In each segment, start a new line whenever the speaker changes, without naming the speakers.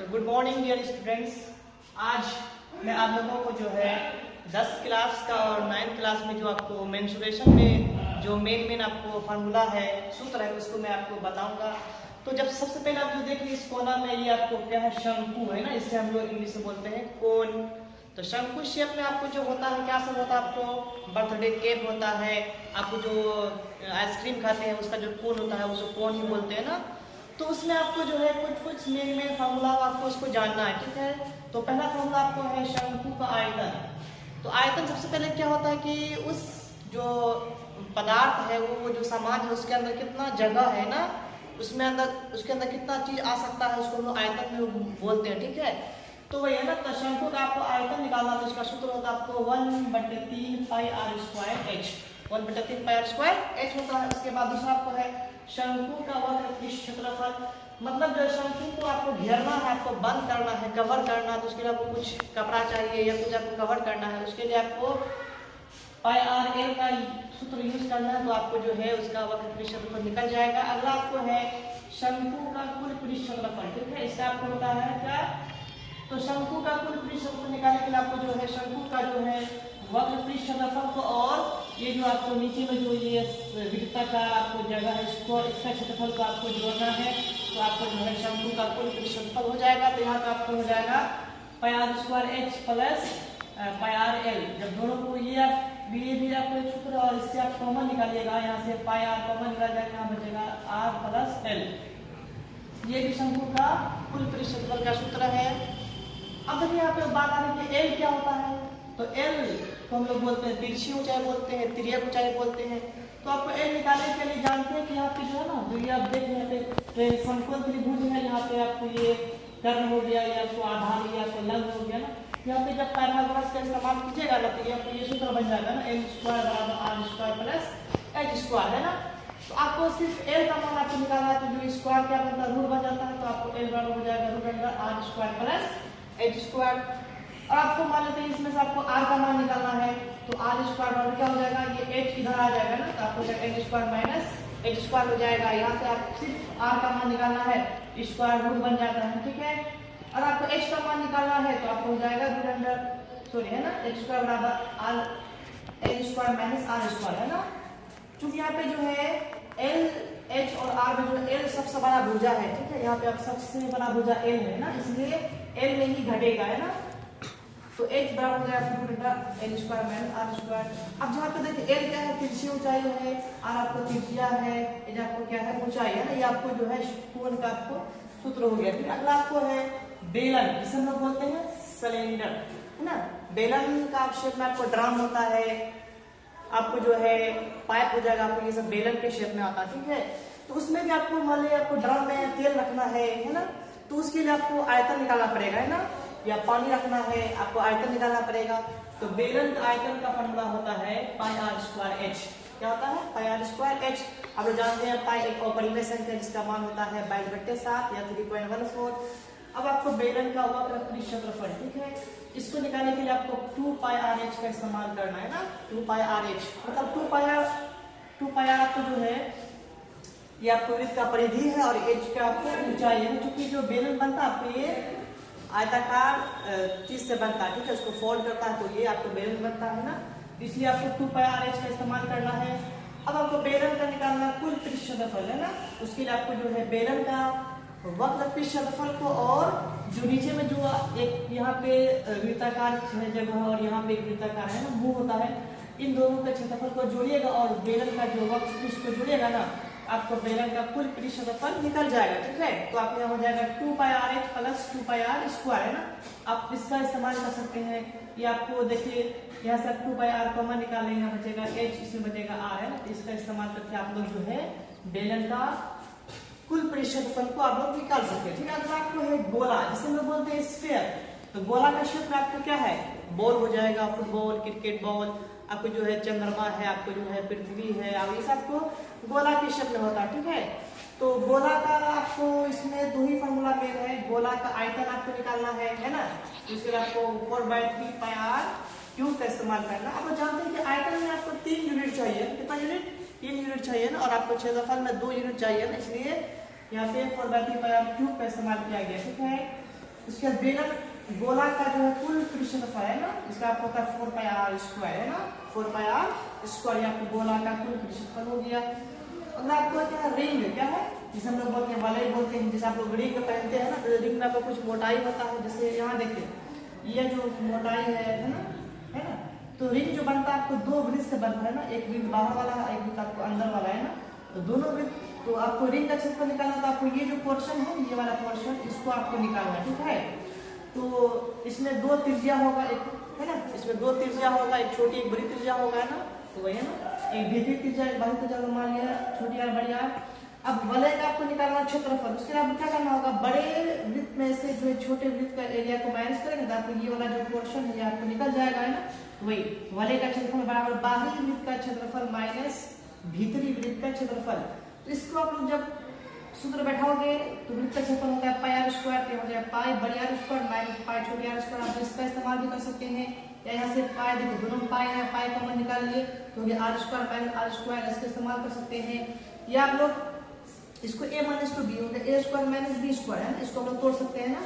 तो good morning dear students. आज मैं आप लोगों को जो है 10 क्लास का और 9th क्लास में जो आपको मेंसुरेशन में जो मेन आपको फार्मूला है, सूत्र है, उसको मैं आपको बताऊंगा। तो जब सबसे पहले आप जो देखिए इस कोना में ये आपको क्या है, शंकु है ना, इससे हम लोग इंग्लिश में बोलते हैं कोन। तो शंकु शेप में आपको जो होता है, क्या सब होता है, आपको बर्थडे केक होता है, आपको जो आइसक्रीम खाते हैं उसका जो कोन होता है उसको कोन ही बोलते हैं ना। तो उसमें आपको जो है कुछ मेन फार्मूला आपको उसको जानना है, ठीक है। तो पहला फार्मूला आपको है शंकु का आयतन। तो आयतन सबसे पहले क्या होता है कि उस जो पदार्थ है, वो जो सामान है, उसके अंदर कितना जगह है ना, उसके अंदर कितना चीज आ सकता है, उसको हम लोग आयतन में बोलते हैं, ठीक है। तो वही है ना, तो शंकु का आपको आयतन निकालना, तो इसका सूत्र होता है आपको 1/3 pi R square H. 1/3 pi R square H होता है। उसके बाद दूसरा आपको है शंकु का वक्र पृष्ठ क्षेत्रफल। मतलब जो शंकु को आपको घेरना है, आपको बंद करना है, कवर करना है, तो उसके लिए आपको कुछ कपड़ा चाहिए या कुछ आपको कवर करना है, उसके लिए आपको पाई आर एल का सूत्र यूज करना है। तो आपको जो है उसका वक्र पृष्ठ क्षेत्रफल निकल जाएगा। अगला आपको है शंकु का कुल पृष्ठ क्षेत्रफल, ठीक है। इसका आपको होता है क्या, तो शंकु का कुल पृष्ठ क्षेत्रफल निकालने के लिए आपको जो है शंकु का जो है वक्र पृष्ठ क्षेत्रफल को और ये जो आपको नीचे में जो ये वृत्ताकार आपको जगह है, इसको इसका क्षेत्रफल को आपको जोड़ना है। तो आपको जो है शंकु का कुल पृष्ठ क्षेत्रफल हो जाएगा। तो यहाँ पे आपको हो जाएगा pi R square H plus pi R L. जब दोनों को ये भी आपको एक सूत्र और इससे आप कॉमन निकालिएगा, यहाँ से पाई आर कॉमन निकाल जाएगा, यहाँ बचेगा आर प्लस एल। ये भी शंकु का कुल पृष्ठ क्षेत्रफल का सूत्र है। अब देखिए यहाँ पे बात आ रही है एल क्या होता है। तो एल को हम लोग बोलते हैं तिरछी ऊंचाई बोलते हैं, तिर्यक ऊंचाई बोलते हैं। तो आपको एल निकालने के लिए जानते हैं कि यहाँ पे जो है ना, तो ये आप देख रहे हैं समकोण त्रिभुज है, यहाँ पे आपको ये कर्ण हो गया, या आपको आधार, या आपको लंब हो गया ना। यहाँ पे जब पाइथागोरस का इस्तेमाल कीजिएगा ना, तो आपको ये सूत्र बन जाएगा ना, एल स्क्वायर बराबर R square plus H square, है ना। तो आपको सिर्फ एल का मान आपको निकालना है। तो जो स्क्वायर क्या बनता है, रूट बन जाता है। तो आपको एल बराबर हो जाएगा root under R square plus H square. और आपको मान लेते हैं इसमें से आपको r का मान निकालना है। तो आर स्क्वायर बराबर क्या हो जाएगा, ये h इधर आ जाएगा ना, तो आपको H square minus H square हो जाएगा। यहाँ से आप सिर्फ r का मान निकालना है, स्क्वायर रूट बन जाता है, ठीक है। और आपको h का मान निकालना है, तो आपको हो जाएगा रूट अंडर सॉरी है ना, एच स्क्वायर बराबर R H square minus R square, है ना। क्योंकि यहाँ पे जो है एल एच और आर में जो एल सबसे बड़ा भुजा है, ठीक है। यहाँ पे आप सबसे बड़ा भुजा एल है ना, इसलिए एल में ही घटेगा, है ना। तो h बराबर हो जाएगा root under L square minus R square. अब जहाँ पे देखिए एल क्या है, तिरछी ऊंचाई है, आर आपको त्रिज्या है, एच आपको क्या है, ऊंचाई है ना। ये आपको जो है कोण का आपको सूत्र हो गया। फिर अगला आपको है बेलन, जिसे हम लोग बोलते हैं सिलेंडर, है ना। बेलन का शेप में आपको ड्रम होता है, आपको जो है पाइप हो जाएगा, आपको ये सब बेलन के शेप में आता है, ठीक है। तो उसमें भी आपको मान लीजिए आपको ड्रम में तेल रखना है ना। तो उसके लिए आपको आयतन निकालना पड़ेगा, है ना, या पानी रखना है, आपको आयतन निकालना पड़ेगा। तो बेलन का आयतन का फॉर्मूला होता है पाई आर स्क्वायर एच। क्या होता है, पाई आर स्क्वायर एच। आप लोग जानते हैं पाई एक अपरिमेय संख्या जिसका मान होता है 22/7 या 3.14। अब आपको बेलन का वक्र पृष्ठ क्षेत्रफल, ठीक है, इसको निकालने के लिए आपको 2 पाई आर एच का इस्तेमाल करना है ना। 2 पाई आर एच मतलब 2 पाई आर आपको जो है ये आपको वृत्त का परिधि है और एच का आपको ऊंचाई है। क्योंकि जो बेलन बनता है आपको ये आयताकार चीज से बनता है, ठीक है, उसको फोल्ड करता है, तो ये आपको बेलन बनता है ना। इसलिए आपको 2 पाई आर एच का इस्तेमाल करना है। अब आपको बेलन का निकालना कुल पृष्ठ क्षेत्रफल, है ना। उसके लिए आपको जो है बेलन का वक्र पृष्ठ क्षेत्रफल को और जो नीचे में जो एक यहाँ पे वृत्ताकार जगह और यहाँ पे एक वृत्ताकार है ना, मुंह होता है, इन दोनों के क्षेत्रफल को जोड़िएगा और बेलन का जो वक्र पृष्ठ को जोड़िएगा ना, आपको बेलन का कुल पृष्ठ क्षेत्रफल निकल जाएगा, ठीक है। तो आप यहाँ हो जाएगा 2 pi R H plus 2 pi R square, है ना। आप इसका इस्तेमाल कर सकते हैं। ये आपको देखिए यहाँ से 2 पाई आर कॉमन निकालेंगे, यहाँ बचेगा एच, इसमें बचेगा आर, है ना। तो इसका इस्तेमाल करके आप लोग जो है बेलन का कुल पृष्ठ क्षेत्रफल को आप लोग निकाल सकते हैं, ठीक है। अगर आपको है गोला, जिसे हम लोग बोलते हैं स्फीयर, तो गोला का शेप में आपको क्या है, बॉल हो जाएगा, फुटबॉल, क्रिकेट बॉल, आपको जो है चंद्रमा है, आपको जो है पृथ्वी है, और ये सब को गोला के शेप में होता है, ठीक है। तो गोला का आपको इसमें 2 ही फॉर्मूला मेन है। गोला का आयतन आपको निकालना है ना। इसके लिए आपको 4/3 पाई आर क्यूब का इस्तेमाल करना। आप जानते हैं कि आयतन में आपको 3 यूनिट चाहिए, कितना यूनिट, 3 यूनिट चाहिए ना, और आपको क्षेत्रफल में 2 यूनिट चाहिए ना, इसलिए यहाँ पे 4/3 पाई आर क्यूब का इस्तेमाल किया गया, ठीक है। उसके बाद बेलन गोला का जो है कुल क्षेत्रफल है ना, इसका आपको होता है 4 पाई आर स्क्वायर है ना, 4 पाई आर स्क्वायर, आपको गोला का कुल क्षेत्रफल हो गया। अगर आपको क्या है रिंग, क्या है जिसे हम लोग बोलते हैं वाले बोलते हैं, जैसे आप लोग रिंग पहनते हैं ना, तो रिंग में आपको कुछ मोटाई होता है, जैसे यहाँ देखिए ये जो मोटाई है ना, तो रिंग जो बनता है आपको दो वृत्त से बनता है ना, एक वृत्त बाहर वाला है, एक वृत्त आपको अंदर वाला है ना, तो दोनों वृत्त, तो आपको रिंग का क्षेत्रफल निकालना, तो आपको ये जो पोर्शन है, ये वाला पोर्शन, इसको आपको निकालना है, ठीक है। तो इसमें दो त्रिज्या होगा, एक है ना, इसमें दो त्रिज्या होगा, एक छोटी एक बड़ी त्रिज्या होगा ना, तो वही है ना, एक भीतरी त्रिज्या एक बाहरी त्रिज्या मान लिया, छोटी और बड़ी आर। अब वलय का आपको निकालना क्षेत्रफल, उसके बाद क्या करना होगा, बड़े वृत्त में से जो है छोटे वृत्त का एरिया को माइनस करेंगे, तो आपको ये वाला जो पोर्शन है ये आपको निकल जाएगा, है ना, वही वलय का क्षेत्रफल बराबर बाहरी वृत्त का क्षेत्रफल माइनस भीतरी वृत्त का क्षेत्रफल। तो इसको आप लोग जब सूत्र बैठाओगे तो वृत्त का क्षेत्रफल होता है पाई आर स्क्वायर, तो हो जाएगा पाई बड़ी आर स्क्वायर माइनस पाई छोटी आर स्क्वायर। आप इसका इस्तेमाल भी कर सकते हैं, या यहाँ से पाई देखो दोनों में पाई है, पाई कॉमन निकाल लिए तो ये R square minus R square, इसका इस्तेमाल कर सकते हैं। या आप लोग इसको ए माइनस टू बी होता है, A square minus B square है ना, इसको हम लोग तोड़ सकते हैं ना,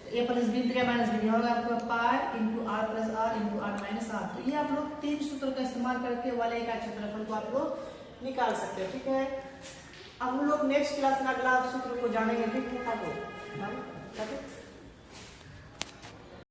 A plus B into A minus B होगा आपका pi into R plus R into R minus R. तो ये आप लोग तीन सूत्र का इस्तेमाल करके वलय का क्षेत्रफल को आप लोग निकाल सकते हैं, ठीक है। अब हम लोग नेक्स्ट क्लास में अगला सूत्र को जानेंगे, ठीक है।